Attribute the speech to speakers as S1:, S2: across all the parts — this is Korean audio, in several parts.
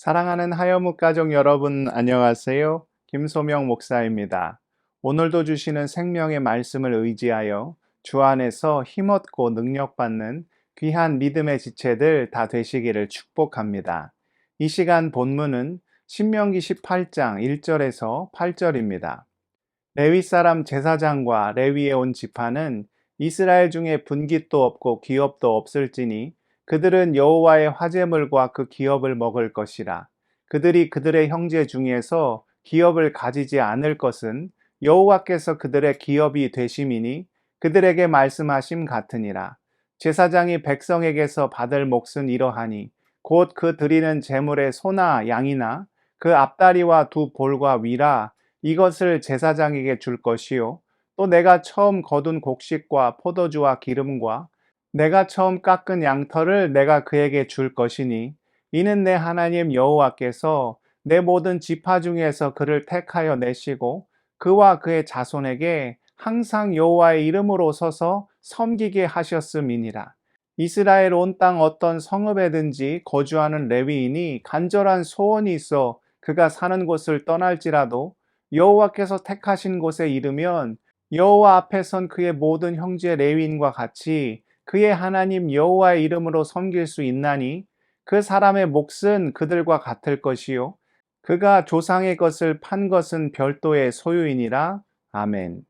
S1: 사랑하는 하여묵 가족 여러분, 안녕하세요. 김소명 목사입니다. 오늘도 주시는 생명의 말씀을 의지하여 주 안에서 힘없고 능력받는 귀한 믿음의 지체들 다 되시기를 축복합니다. 이 시간 본문은 신명기 18장 1절에서 8절입니다. 레위 사람 제사장과 레위에 온 지파는 이스라엘 중에 분깃도 없고 기업도 없을지니 그들은 여호와의 화제물과 그 기업을 먹을 것이라. 그들이 그들의 형제 중에서 기업을 가지지 않을 것은 여호와께서 그들의 기업이 되심이니 그들에게 말씀하심 같으니라. 제사장이 백성에게서 받을 몫은 이러하니 곧 그 드리는 제물의 소나 양이나 그 앞다리와 두 볼과 위라 이것을 제사장에게 줄 것이요 또 내가 처음 거둔 곡식과 포도주와 기름과 내가 처음 깎은 양털을 내가 그에게 줄 것이니 이는 내 하나님 여호와께서 내 모든 지파 중에서 그를 택하여 내시고 그와 그의 자손에게 항상 여호와의 이름으로 서서 섬기게 하셨음이니라. 이스라엘 온 땅 어떤 성읍에든지 거주하는 레위인이 간절한 소원이 있어 그가 사는 곳을 떠날지라도 여호와께서 택하신 곳에 이르면 여호와 앞에 선 그의 모든 형제 레위인과 같이 그의 하나님 여호와의 이름으로 섬길 수 있나니 그 사람의 몫은 그들과 같을 것이요 그가 조상의 것을 판 것은 별도의 소유이니라. 아멘.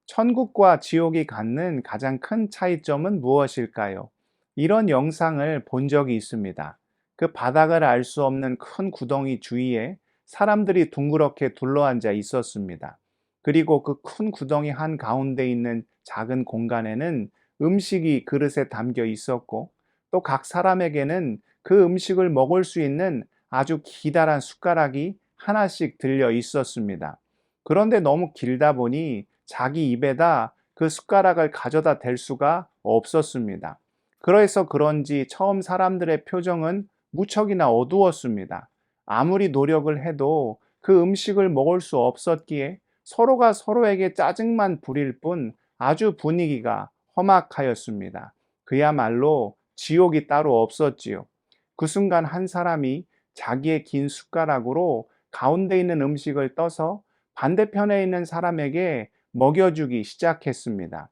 S1: 천국과 지옥이 갖는 가장 큰 차이점은 무엇일까요? 이런 영상을 본 적이 있습니다. 그 바닥을 알 수 없는 큰 구덩이 주위에 사람들이 둥그렇게 둘러앉아 있었습니다. 그리고 그 큰 구덩이 한 가운데 있는 작은 공간에는 음식이 그릇에 담겨 있었고 또 각 사람에게는 그 음식을 먹을 수 있는 아주 기다란 숟가락이 하나씩 들려 있었습니다. 그런데 너무 길다 보니 자기 입에다 그 숟가락을 가져다 댈 수가 없었습니다. 그래서 그런지 처음 사람들의 표정은 무척이나 어두웠습니다. 아무리 노력을 해도 그 음식을 먹을 수 없었기에 서로가 서로에게 짜증만 부릴 뿐 아주 분위기가 험악하였습니다. 그야말로 지옥이 따로 없었지요. 그 순간 한 사람이 자기의 긴 숟가락으로 가운데 있는 음식을 떠서 반대편에 있는 사람에게 먹여주기 시작했습니다.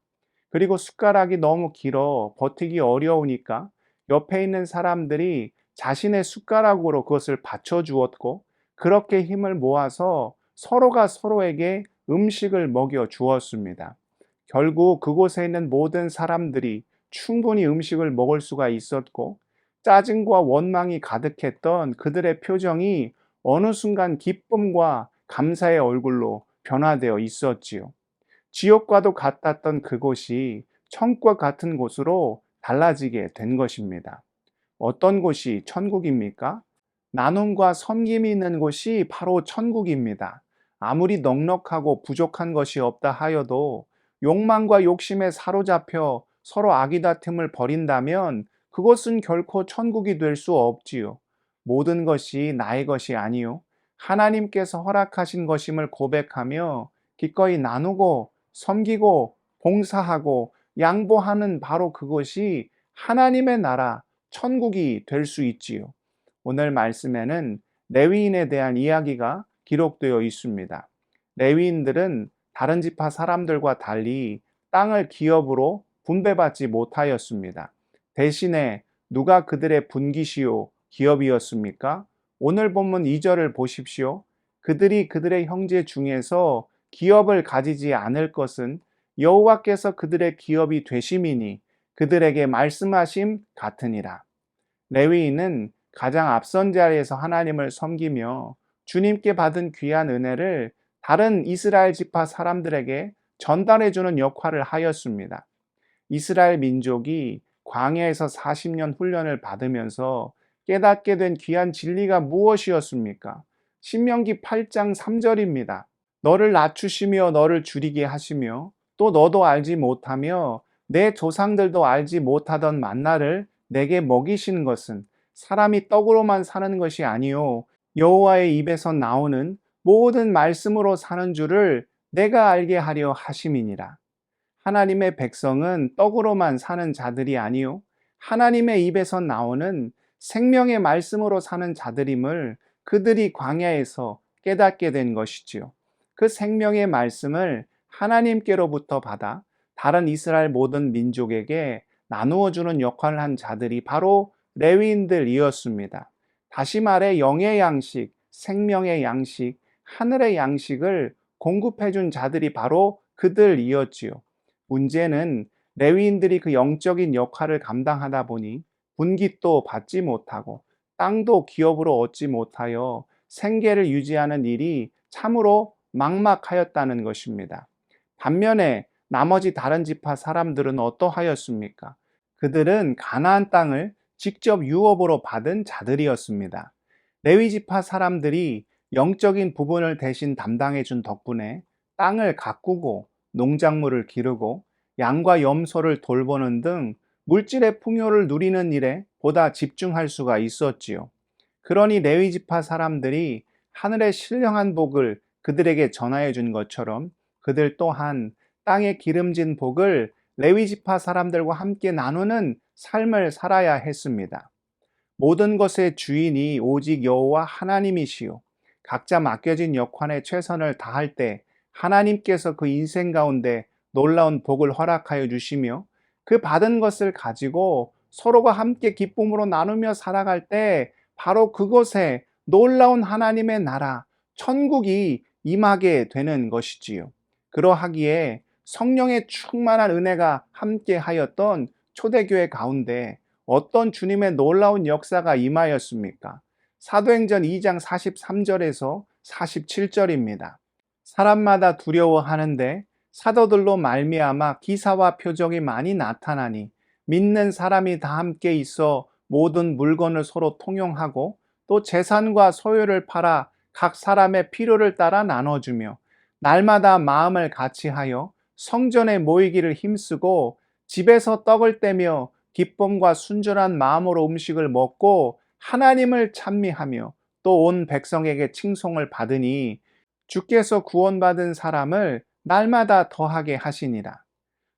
S1: 그리고 숟가락이 너무 길어 버티기 어려우니까 옆에 있는 사람들이 자신의 숟가락으로 그것을 받쳐주었고 그렇게 힘을 모아서 서로가 서로에게 음식을 먹여 주었습니다. 결국 그곳에 있는 모든 사람들이 충분히 음식을 먹을 수가 있었고 짜증과 원망이 가득했던 그들의 표정이 어느 순간 기쁨과 감사의 얼굴로 변화되어 있었지요. 지옥과도 같았던 그곳이 천국과 같은 곳으로 달라지게 된 것입니다. 어떤 곳이 천국입니까? 나눔과 섬김이 있는 곳이 바로 천국입니다. 아무리 넉넉하고 부족한 것이 없다 하여도 욕망과 욕심에 사로잡혀 서로 아기다툼을 벌인다면 그것은 결코 천국이 될 수 없지요. 모든 것이 나의 것이 아니요 하나님께서 허락하신 것임을 고백하며 기꺼이 나누고 섬기고 봉사하고 양보하는 바로 그것이 하나님의 나라 천국이 될 수 있지요. 오늘 말씀에는 레위인에 대한 이야기가 기록되어 있습니다. 레위인들은 다른 지파 사람들과 달리 땅을 기업으로 분배받지 못하였습니다. 대신에 누가 그들의 분깃이요 기업이었습니까? 오늘 본문 2절을 보십시오. 그들이 그들의 형제 중에서 기업을 가지지 않을 것은 여호와께서 그들의 기업이 되심이니 그들에게 말씀하심 같으니라. 레위인은 가장 앞선 자리에서 하나님을 섬기며 주님께 받은 귀한 은혜를 다른 이스라엘 지파 사람들에게 전달해 주는 역할을 하였습니다. 이스라엘 민족이 광야에서 40년 훈련을 받으면서 깨닫게 된 귀한 진리가 무엇이었습니까? 신명기 8장 3절입니다. 너를 낮추시며 너를 줄이게 하시며 또 너도 알지 못하며 내 조상들도 알지 못하던 만나를 내게 먹이시는 것은 사람이 떡으로만 사는 것이 아니요 여호와의 입에서 나오는 모든 말씀으로 사는 줄을 내가 알게 하려 하심이니라. 하나님의 백성은 떡으로만 사는 자들이 아니요 하나님의 입에서 나오는 생명의 말씀으로 사는 자들임을 그들이 광야에서 깨닫게 된 것이지요. 그 생명의 말씀을 하나님께로부터 받아 다른 이스라엘 모든 민족에게 나누어 주는 역할을 한 자들이 바로 레위인들이었습니다. 다시 말해 영의 양식, 생명의 양식, 하늘의 양식을 공급해 준 자들이 바로 그들이었지요. 문제는 레위인들이 그 영적인 역할을 감당하다 보니 분깃도 받지 못하고 땅도 기업으로 얻지 못하여 생계를 유지하는 일이 참으로 막막하였다는 것입니다. 반면에 나머지 다른 지파 사람들은 어떠하였습니까? 그들은 가나안 땅을 직접 유업으로 받은 자들이었습니다. 레위 지파 사람들이 영적인 부분을 대신 담당해 준 덕분에 땅을 가꾸고 농작물을 기르고 양과 염소를 돌보는 등 물질의 풍요를 누리는 일에 보다 집중할 수가 있었지요. 그러니 레위 지파 사람들이 하늘의 신령한 복을 그들에게 전하여 준 것처럼 그들 또한 땅의 기름진 복을 레위 지파 사람들과 함께 나누는 삶을 살아야 했습니다. 모든 것의 주인이 오직 여호와 하나님이시요 각자 맡겨진 역할에 최선을 다할 때 하나님께서 그 인생 가운데 놀라운 복을 허락하여 주시며 그 받은 것을 가지고 서로가 함께 기쁨으로 나누며 살아갈 때 바로 그곳에 놀라운 하나님의 나라, 천국이 임하게 되는 것이지요. 그러하기에 성령의 충만한 은혜가 함께 하였던 초대교회 가운데 어떤 주님의 놀라운 역사가 임하였습니까? 사도행전 2장 43절에서 47절입니다. 사람마다 두려워하는데 사도들로 말미암아 기사와 표적이 많이 나타나니 믿는 사람이 다 함께 있어 모든 물건을 서로 통용하고 또 재산과 소유를 팔아 각 사람의 필요를 따라 나눠주며 날마다 마음을 같이하여 성전에 모이기를 힘쓰고 집에서 떡을 떼며 기쁨과 순전한 마음으로 음식을 먹고 하나님을 찬미하며 또 온 백성에게 칭송을 받으니 주께서 구원받은 사람을 날마다 더하게 하시니라.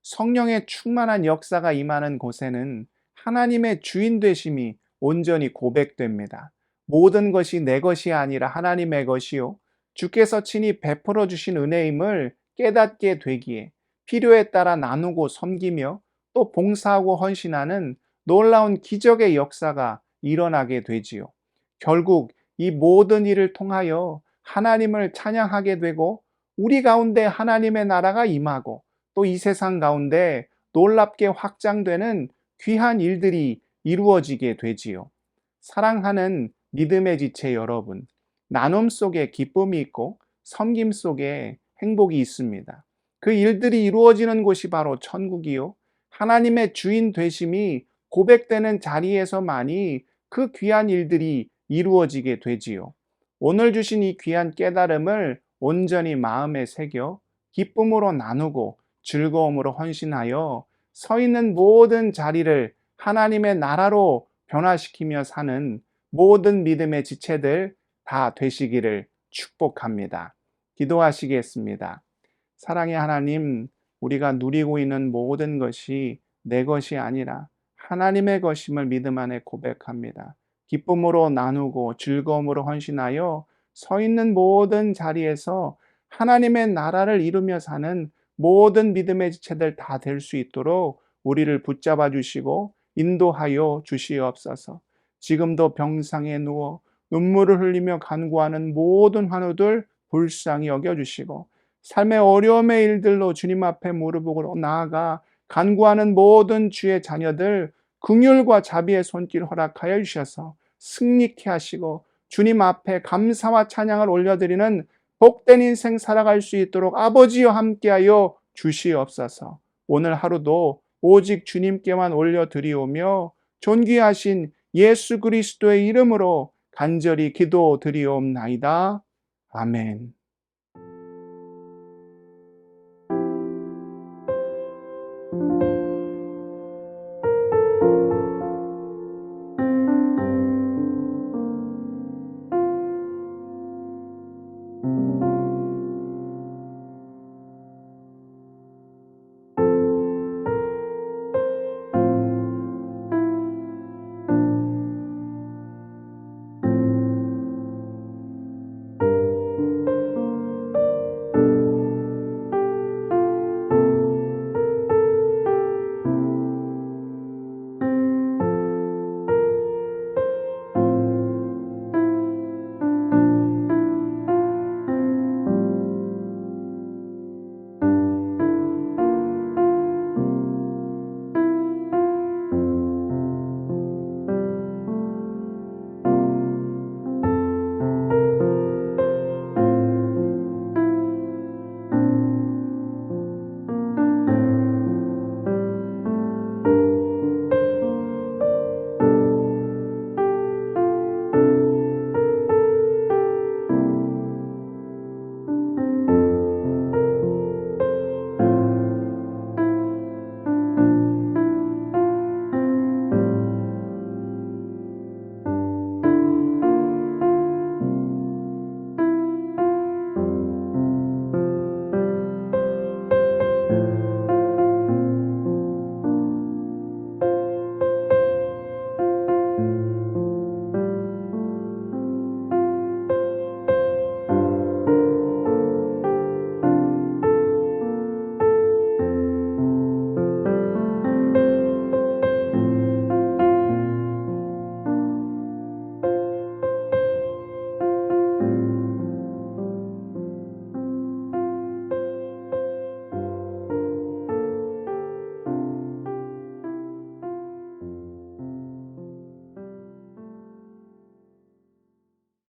S1: 성령의 충만한 역사가 임하는 곳에는 하나님의 주인 되심이 온전히 고백됩니다. 모든 것이 내 것이 아니라 하나님의 것이요 주께서 친히 베풀어 주신 은혜임을 깨닫게 되기에 필요에 따라 나누고 섬기며 또 봉사하고 헌신하는 놀라운 기적의 역사가 일어나게 되지요. 결국 이 모든 일을 통하여 하나님을 찬양하게 되고 우리 가운데 하나님의 나라가 임하고 또 이 세상 가운데 놀랍게 확장되는 귀한 일들이 이루어지게 되지요. 사랑하는 믿음의 지체 여러분, 나눔 속에 기쁨이 있고 섬김 속에 행복이 있습니다. 그 일들이 이루어지는 곳이 바로 천국이요. 하나님의 주인 되심이 고백되는 자리에서만이 그 귀한 일들이 이루어지게 되지요. 오늘 주신 이 귀한 깨달음을 온전히 마음에 새겨 기쁨으로 나누고 즐거움으로 헌신하여 서 있는 모든 자리를 하나님의 나라로 변화시키며 사는 모든 믿음의 지체들 다 되시기를 축복합니다. 기도하시겠습니다. 사랑의 하나님, 우리가 누리고 있는 모든 것이 내 것이 아니라 하나님의 것임을 믿음 안에 고백합니다. 기쁨으로 나누고 즐거움으로 헌신하여 서 있는 모든 자리에서 하나님의 나라를 이루며 사는 모든 믿음의 지체들 다 될 수 있도록 우리를 붙잡아 주시고 인도하여 주시옵소서. 지금도 병상에 누워 눈물을 흘리며 간구하는 모든 환우들 불쌍히 여겨주시고 삶의 어려움의 일들로 주님 앞에 무릎을 나아가 간구하는 모든 주의 자녀들 긍휼과 자비의 손길 허락하여 주셔서 승리케 하시고 주님 앞에 감사와 찬양을 올려드리는 복된 인생 살아갈 수 있도록 아버지와 함께하여 주시옵소서. 오늘 하루도 오직 주님께만 올려드리오며 존귀하신 예수 그리스도의 이름으로 간절히 기도드리옵나이다. 아멘.